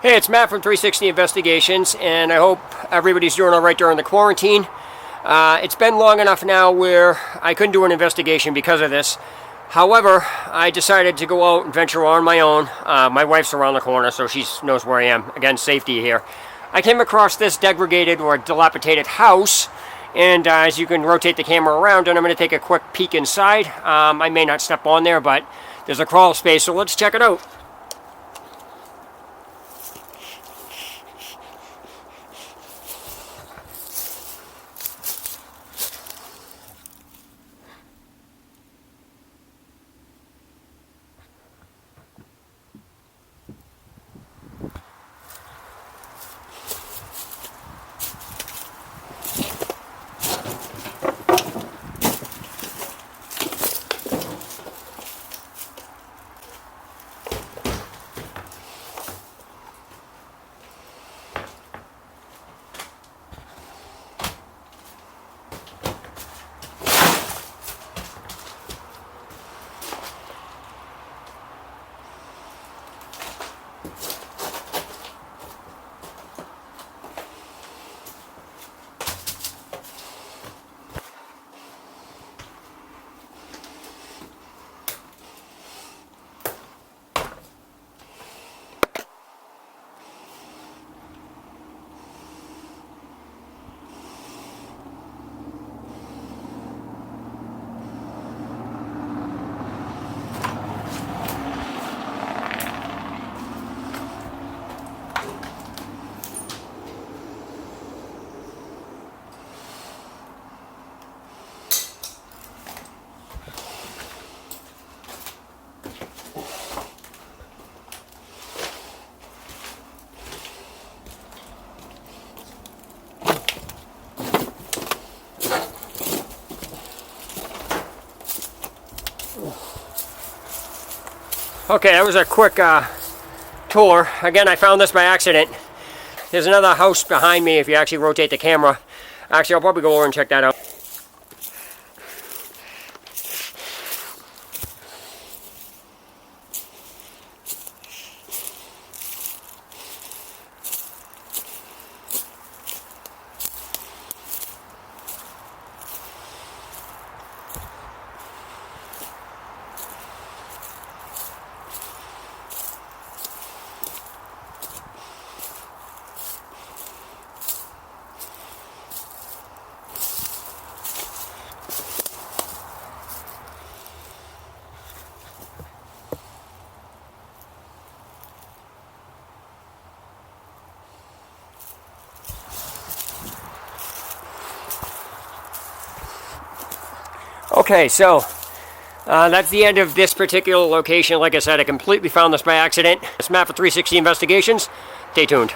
Hey, it's Matt from 360 Investigations, and I hope everybody's doing all right during the quarantine. It's been long enough now where I couldn't do an investigation because of this. However, I decided to go out and venture on my own. My wife's around the corner, so she knows where I am. Again, safety here. I came across this degraded or dilapidated house, and as you can rotate the camera around, and I'm going to take a quick peek inside. I may not step on there, but there's a crawl space, so let's check it out. Okay, that was a quick tour. Again, I found this by accident. There's another house behind me if you actually rotate the camera. Actually, I'll probably go over and check that out. Okay, so that's the end of this particular location. Like I said, I completely found this by accident. It's Matt for 360 Investigations. Stay tuned.